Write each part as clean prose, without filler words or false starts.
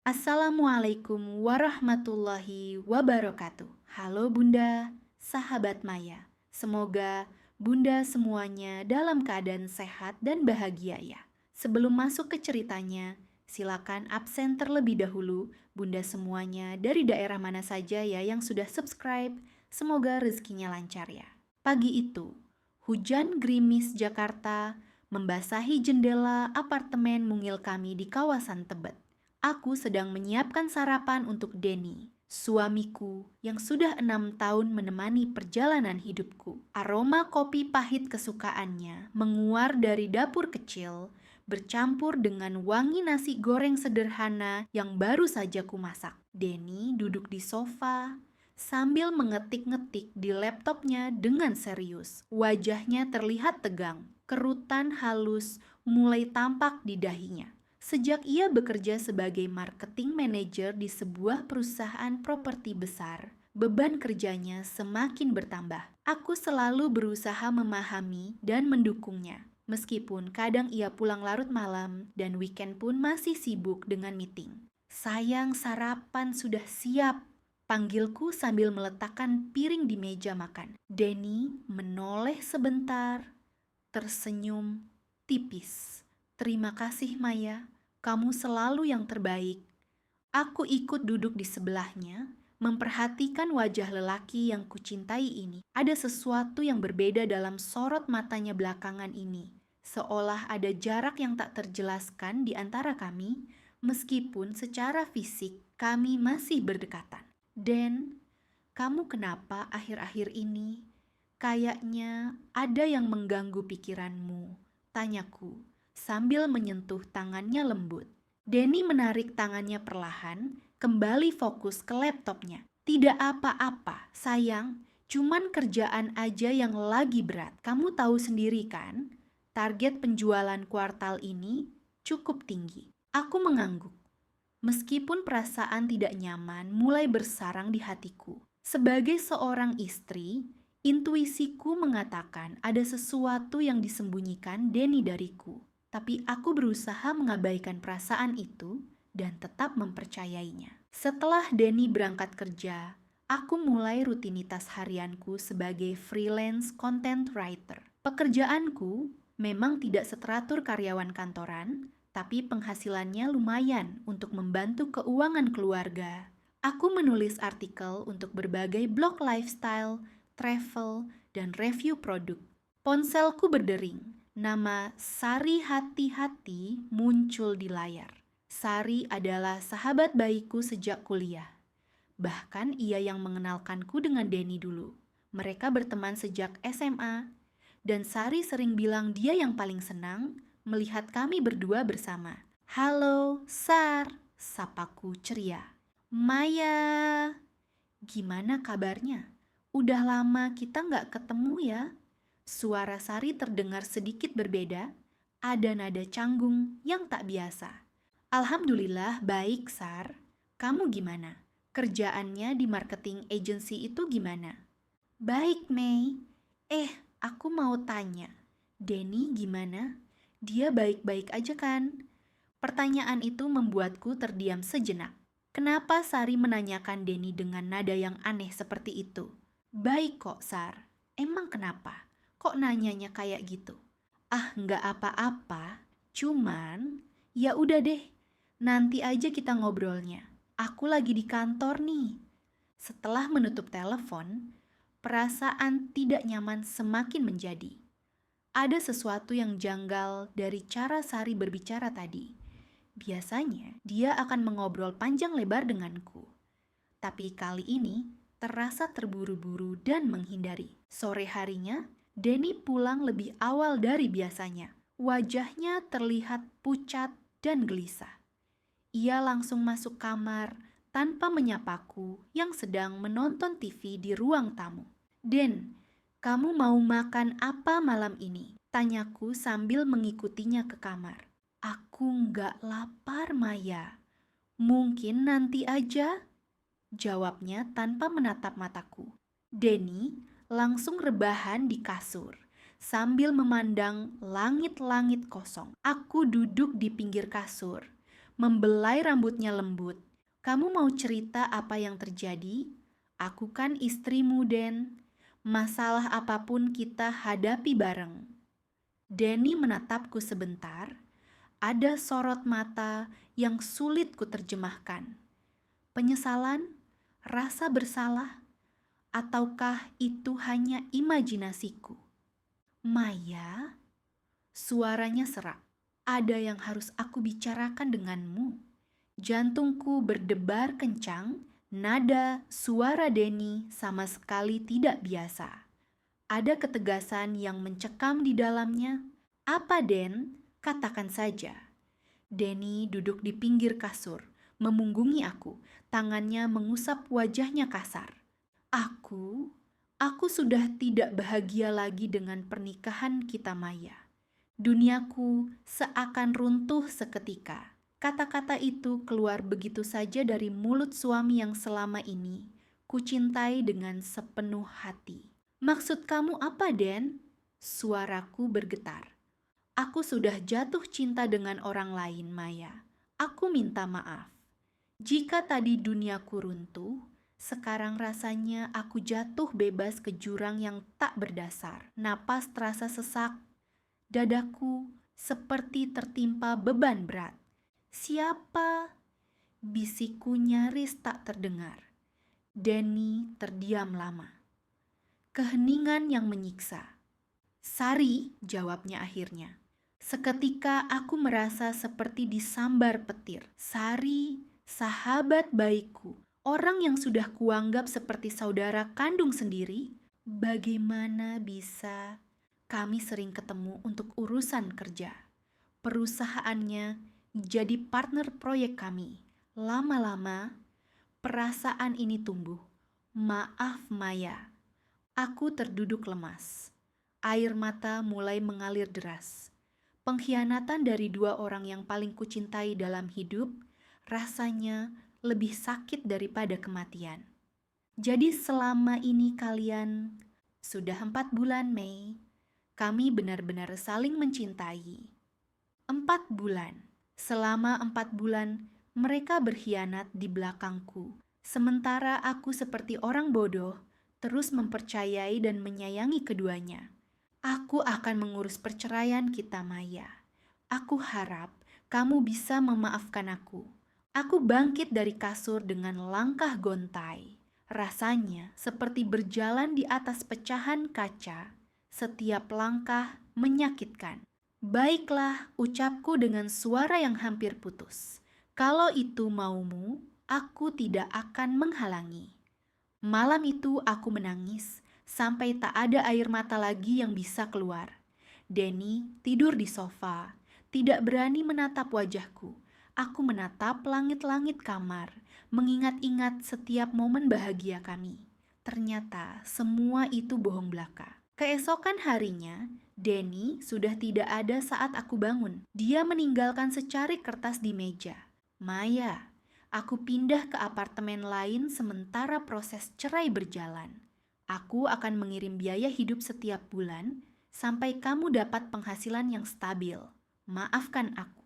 Assalamualaikum warahmatullahi wabarakatuh. Halo Bunda, sahabat Maya. Semoga Bunda semuanya dalam keadaan sehat dan bahagia ya. Sebelum masuk ke ceritanya, silakan absen terlebih dahulu. Bunda semuanya dari daerah mana saja ya yang sudah subscribe. Semoga rezekinya lancar ya. Pagi itu, hujan gerimis Jakarta membasahi jendela apartemen mungil kami di kawasan Tebet. Aku sedang menyiapkan sarapan untuk Denny, suamiku yang sudah 6 tahun menemani perjalanan hidupku. Aroma kopi pahit kesukaannya menguar dari dapur kecil, bercampur dengan wangi nasi goreng sederhana yang baru saja kumasak. Denny duduk di sofa, sambil mengetik-ngetik di laptopnya dengan serius. Wajahnya terlihat tegang, kerutan halus mulai tampak di dahinya. Sejak ia bekerja sebagai marketing manager di sebuah perusahaan properti besar, beban kerjanya semakin bertambah. Aku selalu berusaha memahami dan mendukungnya, meskipun kadang ia pulang larut malam dan weekend pun masih sibuk dengan meeting. Sayang, sarapan sudah siap, panggilku sambil meletakkan piring di meja makan. Denny menoleh sebentar, tersenyum tipis. Terima kasih Maya, kamu selalu yang terbaik. Aku ikut duduk di sebelahnya, memperhatikan wajah lelaki yang kucintai ini. Ada sesuatu yang berbeda dalam sorot matanya belakangan ini. Seolah ada jarak yang tak terjelaskan di antara kami, meskipun secara fisik kami masih berdekatan. Dan, kamu kenapa akhir-akhir ini? Kayaknya ada yang mengganggu pikiranmu, tanyaku sambil menyentuh tangannya lembut. Denny menarik tangannya perlahan, kembali fokus ke laptopnya. Tidak apa-apa, sayang, cuman kerjaan aja yang lagi berat. Kamu tahu sendiri kan, target penjualan kuartal ini cukup tinggi. Aku mengangguk. Meskipun perasaan tidak nyaman mulai bersarang di hatiku. Sebagai seorang istri, intuisiku mengatakan ada sesuatu yang disembunyikan Denny dariku. Tapi aku berusaha mengabaikan perasaan itu dan tetap mempercayainya. Setelah Denny berangkat kerja, aku mulai rutinitas harianku sebagai freelance content writer. Pekerjaanku memang tidak seteratur karyawan kantoran, tapi penghasilannya lumayan untuk membantu keuangan keluarga. Aku menulis artikel untuk berbagai blog lifestyle, travel, dan review produk. Ponselku berdering. Nama Sari Hati-Hati muncul di layar. Sari adalah sahabat baikku sejak kuliah. Bahkan ia yang mengenalkanku dengan Denny dulu. Mereka berteman sejak SMA, dan Sari sering bilang dia yang paling senang melihat kami berdua bersama. Halo, Sar, sapaku ceria. Maya, gimana kabarnya? Udah lama kita nggak ketemu ya? Suara Sari terdengar sedikit berbeda, ada nada canggung yang tak biasa. Alhamdulillah baik, Sar. Kamu gimana? Kerjaannya di marketing agency itu gimana? Baik, Mei. Aku mau tanya, Denny gimana? Dia baik-baik aja kan? Pertanyaan itu membuatku terdiam sejenak. Kenapa Sari menanyakan Denny dengan nada yang aneh seperti itu? Baik kok, Sar. Emang kenapa? Kok nanyanya kayak gitu? Ah, nggak apa-apa. Cuman, ya udah deh. Nanti aja kita ngobrolnya. Aku lagi di kantor nih. Setelah menutup telepon, perasaan tidak nyaman semakin menjadi. Ada sesuatu yang janggal dari cara Sari berbicara tadi. Biasanya dia akan mengobrol panjang lebar denganku. Tapi kali ini terasa terburu-buru dan menghindari. Sore harinya, Denny pulang lebih awal dari biasanya. Wajahnya terlihat pucat dan gelisah. Ia langsung masuk kamar tanpa menyapaku yang sedang menonton TV di ruang tamu. Den, kamu mau makan apa malam ini? Tanyaku sambil mengikutinya ke kamar. Aku nggak lapar, Maya. Mungkin nanti aja, jawabnya tanpa menatap mataku. Denny langsung rebahan di kasur sambil memandang langit-langit kosong. Aku duduk di pinggir kasur, membelai rambutnya lembut. "Kamu mau cerita apa yang terjadi? Aku kan istrimu, Den. Masalah apapun kita hadapi bareng." Denny menatapku sebentar. Ada sorot mata yang sulit kuterjemahkan. Penyesalan, rasa bersalah, ataukah itu hanya imajinasiku? "Maya," suaranya serak. "Ada yang harus aku bicarakan denganmu." Jantungku berdebar kencang, nada suara Denny sama sekali tidak biasa. Ada ketegasan yang mencekam di dalamnya. "Apa, Den? Katakan saja." Denny duduk di pinggir kasur, memunggungi aku, tangannya mengusap wajahnya kasar. Aku sudah tidak bahagia lagi dengan pernikahan kita, Maya. Duniaku seakan runtuh seketika. Kata-kata itu keluar begitu saja dari mulut suami yang selama ini kucintai dengan sepenuh hati. "Maksud kamu apa, Den?" Suaraku bergetar. "Aku sudah jatuh cinta dengan orang lain, Maya. Aku minta maaf. Jika tadi duniaku runtuh, sekarang rasanya aku jatuh bebas ke jurang yang tak berdasar. Napas terasa sesak. Dadaku seperti tertimpa beban berat." "Siapa?" bisikku nyaris tak terdengar. Denny terdiam lama. Keheningan yang menyiksa. "Sari," jawabnya akhirnya. Seketika aku merasa seperti disambar petir. Sari, sahabat baikku, orang yang sudah kuanggap seperti saudara kandung sendiri. Bagaimana bisa? Kami sering ketemu untuk urusan kerja. Perusahaannya jadi partner proyek kami. Lama-lama, perasaan ini tumbuh. "Maaf, Maya." Aku terduduk lemas. Air mata mulai mengalir deras. Pengkhianatan dari dua orang yang paling kucintai dalam hidup rasanya lebih sakit daripada kematian. "Jadi selama ini kalian..." "Sudah 4 bulan, Mei. Kami benar-benar saling mencintai." 4 bulan. Selama 4 bulan, mereka berkhianat di belakangku. Sementara aku seperti orang bodoh, terus mempercayai dan menyayangi keduanya. "Aku akan mengurus perceraian kita, Maya. Aku harap kamu bisa memaafkan aku." Aku bangkit dari kasur dengan langkah gontai. Rasanya seperti berjalan di atas pecahan kaca. Setiap langkah menyakitkan. "Baiklah," ucapku dengan suara yang hampir putus. "Kalau itu maumu, aku tidak akan menghalangi." Malam itu aku menangis sampai tak ada air mata lagi yang bisa keluar. Denny tidur di sofa, tidak berani menatap wajahku. Aku menatap langit-langit kamar, mengingat-ingat setiap momen bahagia kami. Ternyata semua itu bohong belaka. Keesokan harinya, Denny sudah tidak ada saat aku bangun. Dia meninggalkan secarik kertas di meja. "Maya, aku pindah ke apartemen lain sementara proses cerai berjalan. Aku akan mengirim biaya hidup setiap bulan sampai kamu dapat penghasilan yang stabil. Maafkan aku."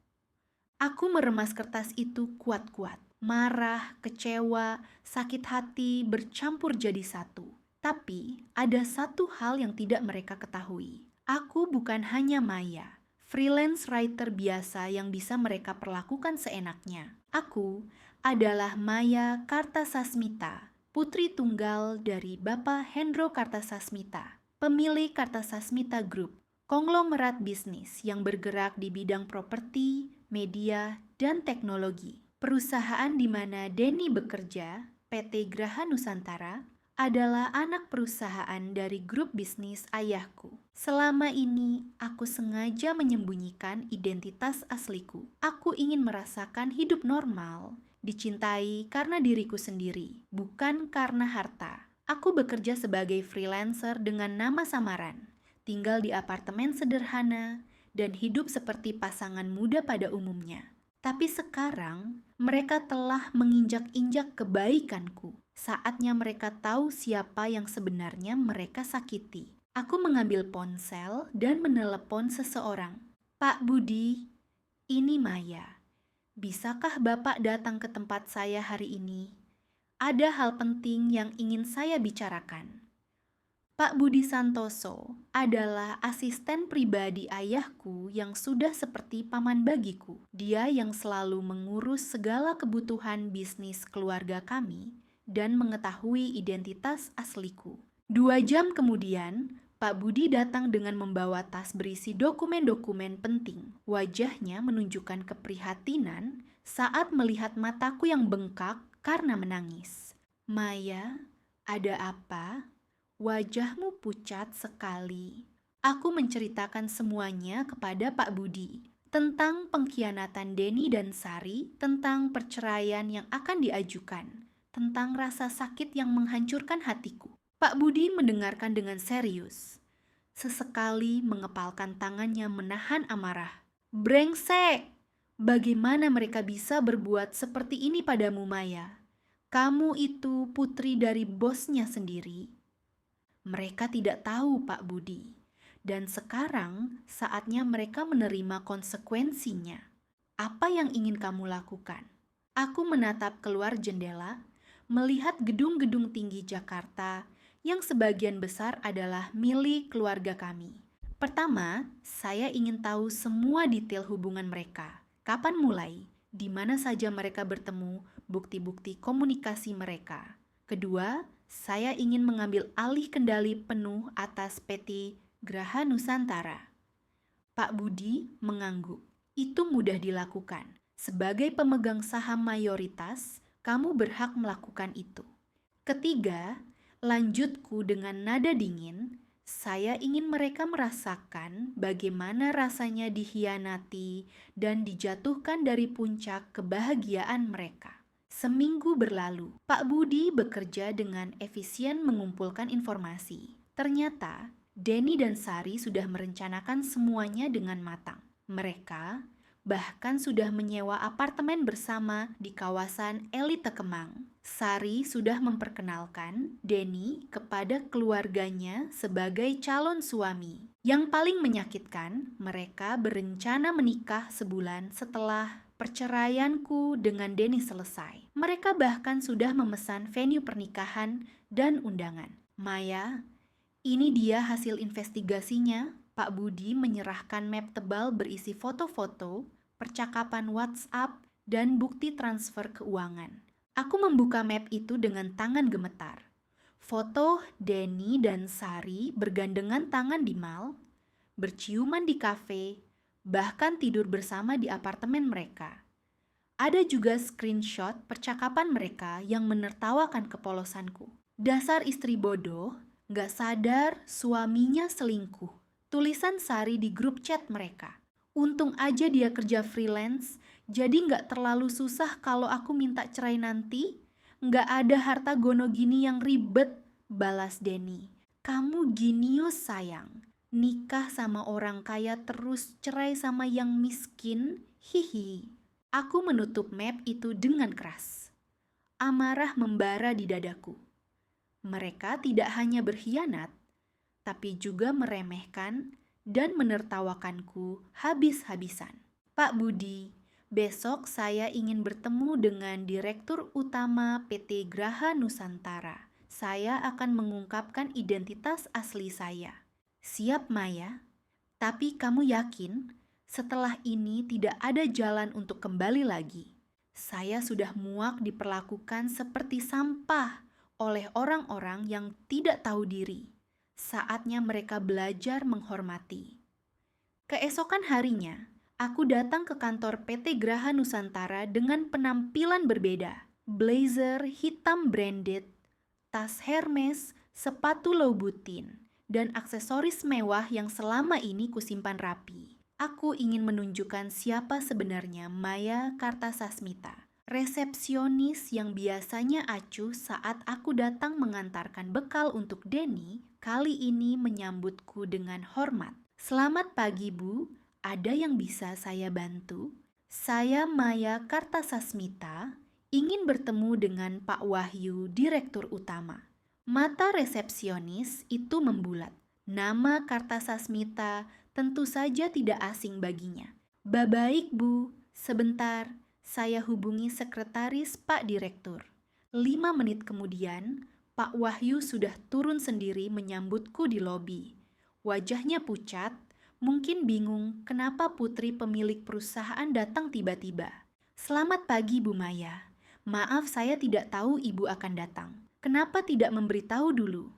Aku meremas kertas itu kuat-kuat. Marah, kecewa, sakit hati bercampur jadi satu. Tapi ada satu hal yang tidak mereka ketahui. Aku bukan hanya Maya, freelance writer biasa yang bisa mereka perlakukan seenaknya. Aku adalah Maya Kartasasmita, putri tunggal dari Bapak Hendro Kartasasmita, pemilik Kartasasmita Group, konglomerat bisnis yang bergerak di bidang properti, media, dan teknologi. Perusahaan di mana Denny bekerja, PT Graha Nusantara, adalah anak perusahaan dari grup bisnis ayahku. Selama ini, aku sengaja menyembunyikan identitas asliku. Aku ingin merasakan hidup normal, dicintai karena diriku sendiri, bukan karena harta. Aku bekerja sebagai freelancer dengan nama samaran, tinggal di apartemen sederhana, dan hidup seperti pasangan muda pada umumnya. Tapi sekarang, mereka telah menginjak-injak kebaikanku. Saatnya mereka tahu siapa yang sebenarnya mereka sakiti. Aku mengambil ponsel dan menelepon seseorang. "Pak Budi, ini Maya. Bisakah Bapak datang ke tempat saya hari ini? Ada hal penting yang ingin saya bicarakan. Pak Budi Santoso adalah asisten pribadi ayahku yang sudah seperti paman bagiku. Dia yang selalu mengurus segala kebutuhan bisnis keluarga kami dan mengetahui identitas asliku. 2 jam kemudian, Pak Budi datang dengan membawa tas berisi dokumen-dokumen penting. Wajahnya menunjukkan keprihatinan saat melihat mataku yang bengkak karena menangis. Maya, ada apa? Wajahmu pucat sekali. Aku menceritakan semuanya kepada Pak Budi tentang pengkhianatan Denny dan Sari, tentang perceraian yang akan diajukan, tentang rasa sakit yang menghancurkan hatiku. Pak Budi mendengarkan dengan serius. Sesekali mengepalkan tangannya menahan amarah. Brengsek! Bagaimana mereka bisa berbuat seperti ini padamu, Maya? Kamu itu putri dari bosnya sendiri. Mereka tidak tahu, Pak Budi, dan sekarang saatnya mereka menerima konsekuensinya. Apa yang ingin kamu lakukan? Aku menatap keluar jendela, melihat gedung-gedung tinggi Jakarta yang sebagian besar adalah milik keluarga kami. Pertama, saya ingin tahu semua detail hubungan mereka. Kapan mulai? Di mana saja mereka bertemu? Bukti-bukti komunikasi mereka. Kedua, saya ingin mengambil alih kendali penuh atas PT Graha Nusantara. Pak Budi mengangguk. Itu mudah dilakukan. Sebagai pemegang saham mayoritas, kamu berhak melakukan itu. Ketiga, lanjutku dengan nada dingin, saya ingin mereka merasakan bagaimana rasanya dikhianati dan dijatuhkan dari puncak kebahagiaan mereka. Seminggu berlalu, Pak Budi bekerja dengan efisien mengumpulkan informasi. Ternyata, Denny dan Sari sudah merencanakan semuanya dengan matang. Mereka bahkan sudah menyewa apartemen bersama di kawasan Elite Kemang. Sari sudah memperkenalkan Denny kepada keluarganya sebagai calon suami. Yang paling menyakitkan, mereka berencana menikah sebulan setelah perceraianku dengan Denny selesai. Mereka bahkan sudah memesan venue pernikahan dan undangan. Maya, ini dia hasil investigasinya. Pak Budi menyerahkan map tebal berisi foto-foto, percakapan WhatsApp, dan bukti transfer keuangan. Aku membuka map itu dengan tangan gemetar. Foto Denny dan Sari bergandengan tangan di mall, berciuman di kafe, bahkan tidur bersama di apartemen mereka. Ada juga screenshot percakapan mereka yang menertawakan kepolosanku. Dasar istri bodoh, gak sadar suaminya selingkuh. Tulisan Sari di grup chat mereka. Untung aja dia kerja freelance, jadi gak terlalu susah kalau aku minta cerai nanti. Gak ada harta gono gini yang ribet, balas Denny. Kamu genius sayang. Nikah sama orang kaya terus cerai sama yang miskin, hihi. Aku menutup map itu dengan keras. Amarah membara di dadaku. Mereka tidak hanya berkhianat, tapi juga meremehkan dan menertawakanku habis-habisan. Pak Budi, besok saya ingin bertemu dengan Direktur Utama PT Graha Nusantara. Saya akan mengungkapkan identitas asli saya. Siap, Maya? Tapi kamu yakin setelah ini tidak ada jalan untuk kembali lagi? Saya sudah muak diperlakukan seperti sampah oleh orang-orang yang tidak tahu diri. Saatnya mereka belajar menghormati. Keesokan harinya, aku datang ke kantor PT Graha Nusantara dengan penampilan berbeda. Blazer hitam branded, tas Hermes, sepatu Louboutin, dan aksesoris mewah yang selama ini kusimpan rapi. Aku ingin menunjukkan siapa sebenarnya Maya Kartasasmita. Resepsionis yang biasanya acuh saat aku datang mengantarkan bekal untuk Denny, kali ini menyambutku dengan hormat. Selamat pagi, Bu. Ada yang bisa saya bantu? Saya Maya Kartasasmita, ingin bertemu dengan Pak Wahyu, Direktur Utama. Mata resepsionis itu membulat. Nama Kartasasmita tentu saja tidak asing baginya. Baik, Bu. Sebentar. Saya hubungi sekretaris Pak Direktur. 5 menit kemudian, Pak Wahyu sudah turun sendiri menyambutku di lobi. Wajahnya pucat, mungkin bingung kenapa putri pemilik perusahaan datang tiba-tiba. "Selamat pagi, Bu Maya. Maaf saya tidak tahu Ibu akan datang. Kenapa tidak memberitahu dulu?"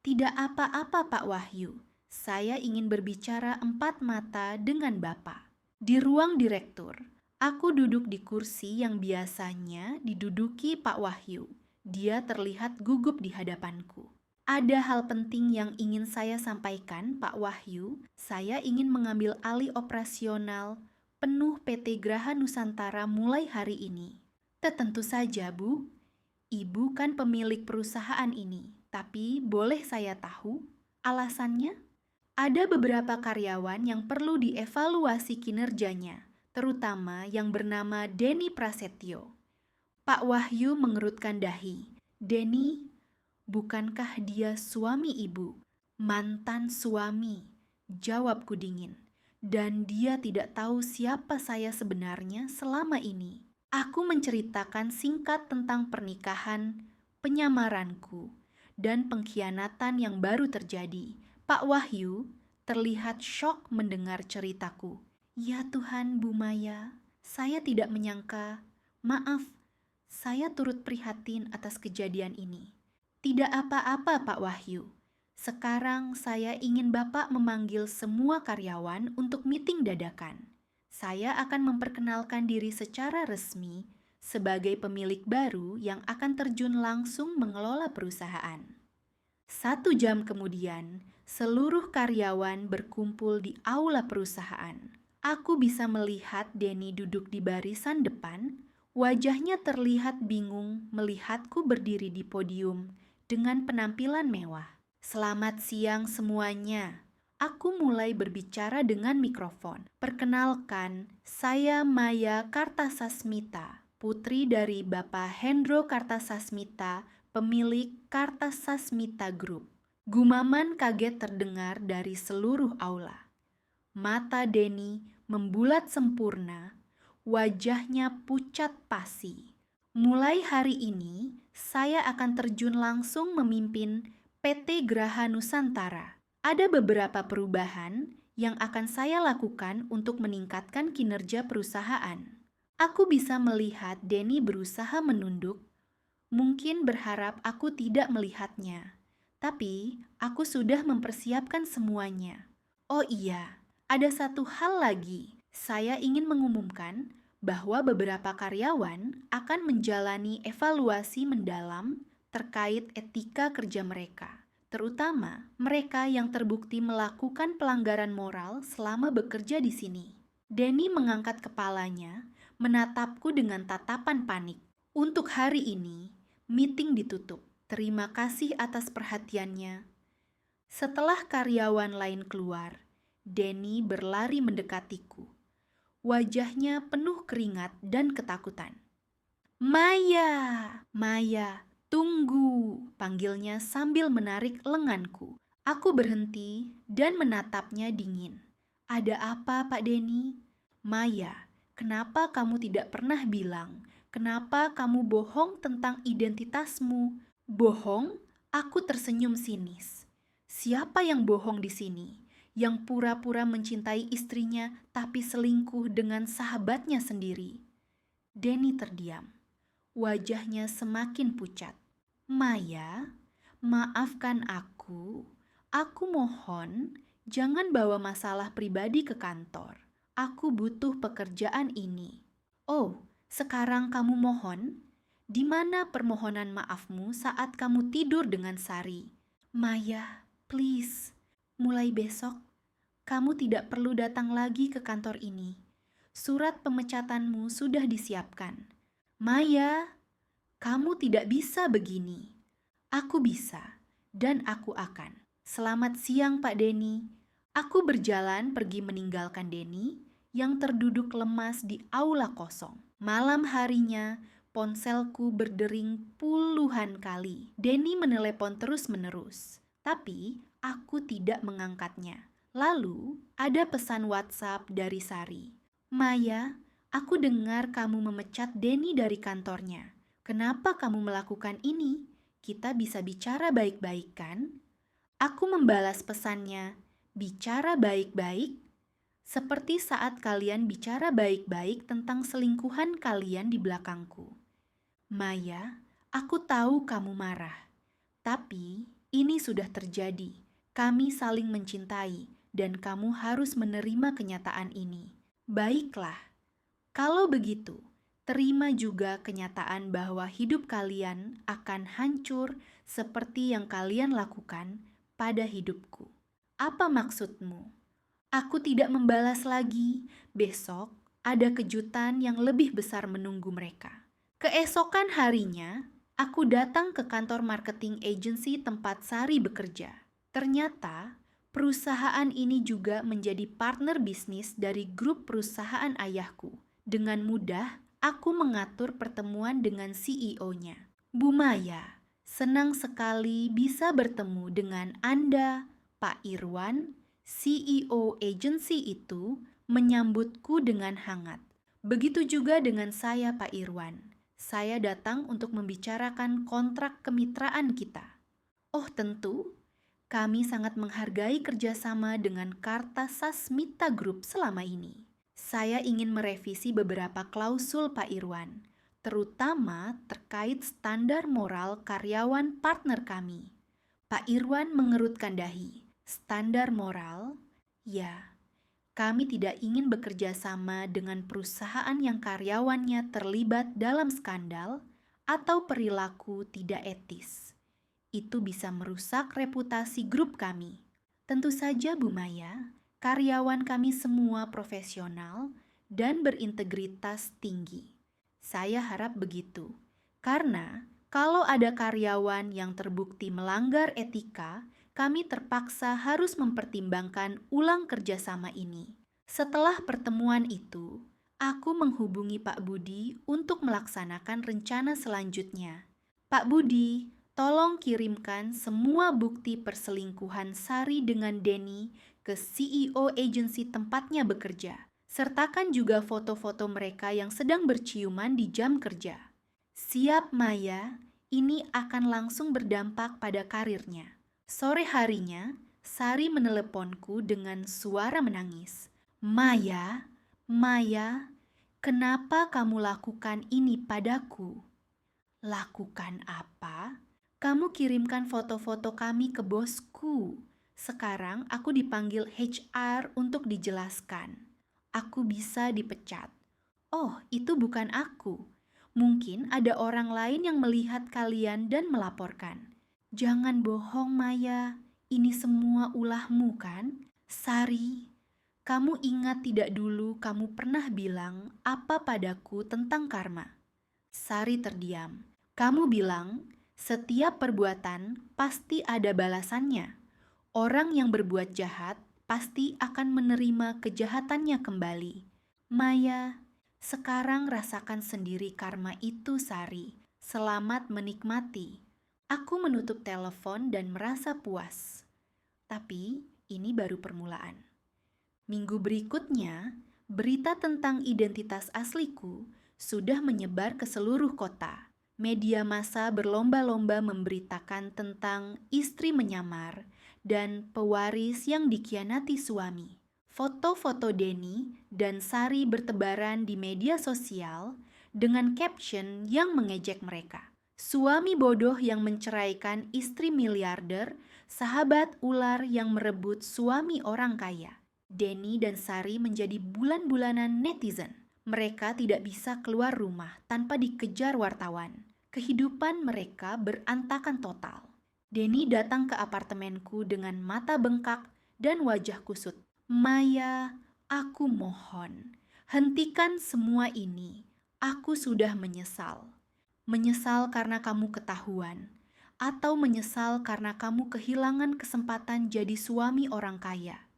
"Tidak apa-apa, Pak Wahyu. Saya ingin berbicara 4 mata dengan Bapak." Di ruang direktur, aku duduk di kursi yang biasanya diduduki Pak Wahyu. Dia terlihat gugup di hadapanku. "Ada hal penting yang ingin saya sampaikan, Pak Wahyu. Saya ingin mengambil alih operasional penuh PT Graha Nusantara mulai hari ini." "Tentu saja, Bu. Ibu kan pemilik perusahaan ini, tapi boleh saya tahu alasannya?" "Ada beberapa karyawan yang perlu dievaluasi kinerjanya, terutama yang bernama Denny Prasetyo." Pak Wahyu mengerutkan dahi. "Denny, bukankah dia suami Ibu?" "Mantan suami," jawabku dingin. "Dan dia tidak tahu siapa saya sebenarnya selama ini." Aku menceritakan singkat tentang pernikahan, penyamaranku, dan pengkhianatan yang baru terjadi. Pak Wahyu terlihat syok mendengar ceritaku. "Ya Tuhan, Bu Maya, saya tidak menyangka. Maaf, saya turut prihatin atas kejadian ini." "Tidak apa-apa, Pak Wahyu. Sekarang saya ingin Bapak memanggil semua karyawan untuk meeting dadakan. Saya akan memperkenalkan diri secara resmi sebagai pemilik baru yang akan terjun langsung mengelola perusahaan." 1 jam kemudian, seluruh karyawan berkumpul di aula perusahaan. Aku bisa melihat Denny duduk di barisan depan. Wajahnya terlihat bingung melihatku berdiri di podium dengan penampilan mewah. "Selamat siang semuanya." Aku mulai berbicara dengan mikrofon. "Perkenalkan, saya Maya Kartasasmita, putri dari Bapak Hendro Kartasasmita, pemilik Kartasasmita Group." Gumaman kaget terdengar dari seluruh aula. Mata Denny membulat sempurna, wajahnya pucat pasi. "Mulai hari ini, saya akan terjun langsung memimpin PT Graha Nusantara. Ada beberapa perubahan yang akan saya lakukan untuk meningkatkan kinerja perusahaan." Aku bisa melihat Denny berusaha menunduk, mungkin berharap aku tidak melihatnya. Tapi aku sudah mempersiapkan semuanya. "Oh iya, ada satu hal lagi. Saya ingin mengumumkan bahwa beberapa karyawan akan menjalani evaluasi mendalam terkait etika kerja mereka, terutama mereka yang terbukti melakukan pelanggaran moral selama bekerja di sini." Denny mengangkat kepalanya, menatapku dengan tatapan panik. "Untuk hari ini, meeting ditutup. Terima kasih atas perhatiannya." Setelah karyawan lain keluar, Denny berlari mendekatiku. Wajahnya penuh keringat dan ketakutan. "Maya, Maya, tunggu," panggilnya sambil menarik lenganku. Aku berhenti dan menatapnya dingin. "Ada apa, Pak Denny?" "Maya, kenapa kamu tidak pernah bilang? Kenapa kamu bohong tentang identitasmu?" "Bohong?" Aku tersenyum sinis. "Siapa yang bohong di sini? Yang pura-pura mencintai istrinya tapi selingkuh dengan sahabatnya sendiri?" Denny terdiam. Wajahnya semakin pucat. "Maya, maafkan aku. Aku mohon, jangan bawa masalah pribadi ke kantor. Aku butuh pekerjaan ini." "Oh, sekarang kamu mohon? Di mana permohonan maafmu saat kamu tidur dengan Sari?" "Maya, please, mulai besok kamu tidak perlu datang lagi ke kantor ini. Surat pemecatanmu sudah disiapkan." "Maya, kamu tidak bisa begini." "Aku bisa, dan aku akan." "Selamat siang, Pak Denny." Aku berjalan pergi meninggalkan Denny yang terduduk lemas di aula kosong. Malam harinya, ponselku berdering puluhan kali. Denny menelepon terus-menerus, tapi aku tidak mengangkatnya. Lalu, ada pesan WhatsApp dari Sari. "Maya, Aku dengar kamu memecat Denny dari kantornya. Kenapa kamu melakukan ini? Kita bisa bicara baik-baik kan? Aku membalas pesannya, bicara baik-baik, seperti saat kalian bicara baik-baik tentang selingkuhan kalian di belakangku. Maya, aku tahu kamu marah, tapi ini sudah terjadi. Kami saling mencintai, dan kamu harus menerima kenyataan ini. Baiklah, kalau begitu, terima juga kenyataan bahwa hidup kalian akan hancur seperti yang kalian lakukan pada hidupku. Apa maksudmu? Aku tidak membalas lagi. Besok ada kejutan yang lebih besar menunggu mereka. Keesokan harinya, aku datang ke kantor marketing agency tempat Sari bekerja. Ternyata, perusahaan ini juga menjadi partner bisnis dari grup perusahaan ayahku. Dengan mudah, aku mengatur pertemuan dengan CEO-nya. Bu Maya, senang sekali bisa bertemu dengan Anda, Pak Irwan. CEO agensi itu menyambutku dengan hangat. Begitu juga dengan saya, Pak Irwan. Saya datang untuk membicarakan kontrak kemitraan kita. Oh tentu, kami sangat menghargai kerjasama dengan Karta Sasmita Group selama ini. Saya ingin merevisi beberapa klausul Pak Irwan, terutama terkait standar moral karyawan partner kami. Pak Irwan mengerutkan dahi. Standar moral? Ya, kami tidak ingin bekerja sama dengan perusahaan yang karyawannya terlibat dalam skandal atau perilaku tidak etis. Itu bisa merusak reputasi grup kami. Tentu saja Bu Maya, karyawan kami semua profesional dan berintegritas tinggi. Saya harap begitu, karena kalau ada karyawan yang terbukti melanggar etika, kami terpaksa harus mempertimbangkan ulang kerjasama ini. Setelah pertemuan itu, aku menghubungi Pak Budi untuk melaksanakan rencana selanjutnya. Pak Budi, tolong kirimkan semua bukti perselingkuhan Sari dengan Denny ke CEO agensi tempatnya bekerja. Sertakan juga foto-foto mereka yang sedang berciuman di jam kerja. Siap Maya, ini akan langsung berdampak pada karirnya. Sore harinya, Sari meneleponku dengan suara menangis. Maya, Maya, kenapa kamu lakukan ini padaku? Lakukan apa? Kamu kirimkan foto-foto kami ke bosku. Sekarang aku dipanggil HR untuk dijelaskan. Aku bisa dipecat. Oh, itu bukan aku. Mungkin ada orang lain yang melihat kalian dan melaporkan. Jangan bohong, Maya. Ini semua ulahmu, kan? Sari, kamu ingat tidak dulu kamu pernah bilang apa padaku tentang karma? Sari terdiam. Kamu bilang, setiap perbuatan pasti ada balasannya. Orang yang berbuat jahat pasti akan menerima kejahatannya kembali. Maya, sekarang rasakan sendiri karma itu, Sari. Selamat menikmati. Aku menutup telepon dan merasa puas. Tapi ini baru permulaan. Minggu berikutnya, berita tentang identitas asliku sudah menyebar ke seluruh kota. Media massa berlomba-lomba memberitakan tentang istri menyamar dan pewaris yang dikhianati suami. Foto-foto Denny dan Sari bertebaran di media sosial dengan caption yang mengejek mereka. Suami bodoh yang menceraikan istri miliarder, sahabat ular yang merebut suami orang kaya. Denny dan Sari menjadi bulan-bulanan netizen. Mereka tidak bisa keluar rumah tanpa dikejar wartawan. Kehidupan mereka berantakan total. Denny datang ke apartemenku dengan mata bengkak dan wajah kusut. Maya, aku mohon, hentikan semua ini. Aku sudah menyesal. Menyesal karena kamu ketahuan, atau menyesal karena kamu kehilangan kesempatan jadi suami orang kaya.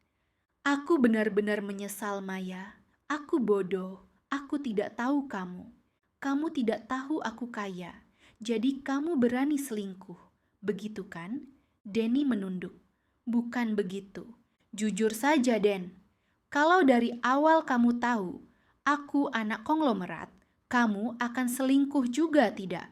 Aku benar-benar menyesal, Maya. Aku bodoh. Aku tidak tahu kamu. Kamu tidak tahu aku kaya. Jadi kamu berani selingkuh. Begitu kan? Denny menunduk. Bukan begitu. Jujur saja, Den. Kalau dari awal kamu tahu, Aku anak konglomerat, kamu akan selingkuh juga tidak?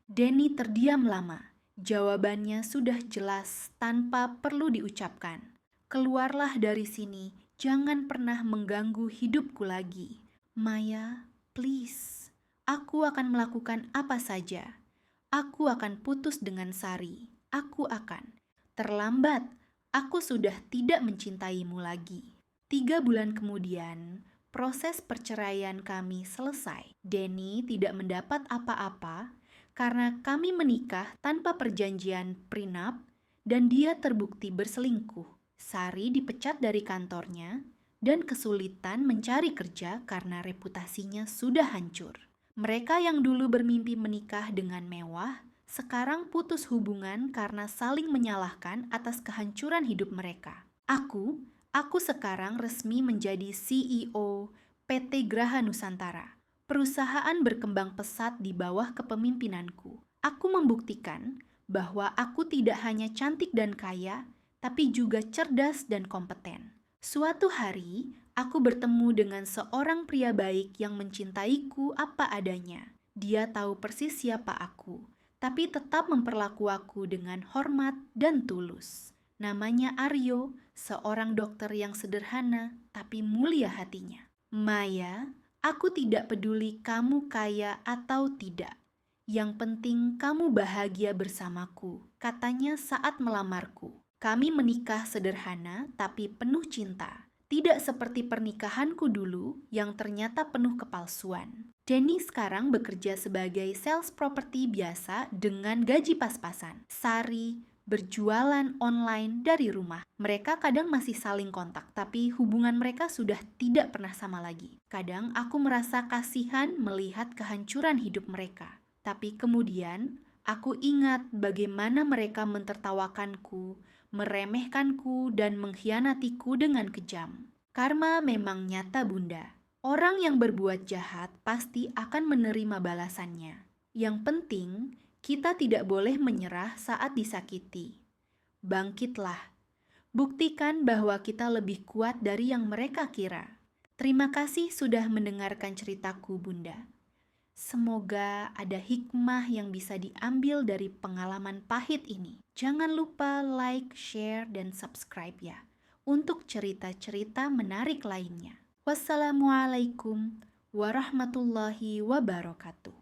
Denny terdiam lama. Jawabannya sudah jelas tanpa perlu diucapkan. Keluarlah dari sini, jangan pernah mengganggu hidupku lagi. Maya, please. Aku akan melakukan apa saja. Aku akan putus dengan Sari. Aku akan. Terlambat, aku sudah tidak mencintaimu lagi. 3 bulan kemudian, proses perceraian kami selesai. Denny tidak mendapat apa-apa karena kami menikah tanpa perjanjian prenup dan dia terbukti berselingkuh. Sari dipecat dari kantornya dan kesulitan mencari kerja karena reputasinya sudah hancur. Mereka yang dulu bermimpi menikah dengan mewah, sekarang putus hubungan karena saling menyalahkan atas kehancuran hidup mereka. Aku sekarang resmi menjadi CEO PT Graha Nusantara. Perusahaan berkembang pesat di bawah kepemimpinanku. Aku membuktikan bahwa aku tidak hanya cantik dan kaya, tapi juga cerdas dan kompeten. Suatu hari, aku bertemu dengan seorang pria baik yang mencintaiku apa adanya. Dia tahu persis siapa aku, tapi tetap memperlaku aku dengan hormat dan tulus. Namanya Aryo, seorang dokter yang sederhana tapi mulia hatinya. Maya, aku tidak peduli kamu kaya atau tidak. Yang penting kamu bahagia bersamaku, katanya saat melamarku. Kami menikah sederhana tapi penuh cinta. Tidak seperti pernikahanku dulu yang ternyata penuh kepalsuan. Denny sekarang bekerja sebagai sales properti biasa dengan gaji pas-pasan. Sari berjualan online dari rumah. Mereka kadang masih saling kontak, tapi hubungan mereka sudah tidak pernah sama lagi. Kadang aku merasa kasihan melihat kehancuran hidup mereka. Tapi kemudian aku ingat bagaimana mereka mentertawakanku, meremehkanku, dan mengkhianatiku dengan kejam. Karma memang nyata, Bunda. Orang yang berbuat jahat pasti akan menerima balasannya. Yang penting, kita tidak boleh menyerah saat disakiti. Bangkitlah. Buktikan bahwa kita lebih kuat dari yang mereka kira. Terima kasih sudah mendengarkan ceritaku, Bunda. Semoga ada hikmah yang bisa diambil dari pengalaman pahit ini. Jangan lupa like, share, dan subscribe ya, untuk cerita-cerita menarik lainnya. Wassalamualaikum warahmatullahi wabarakatuh.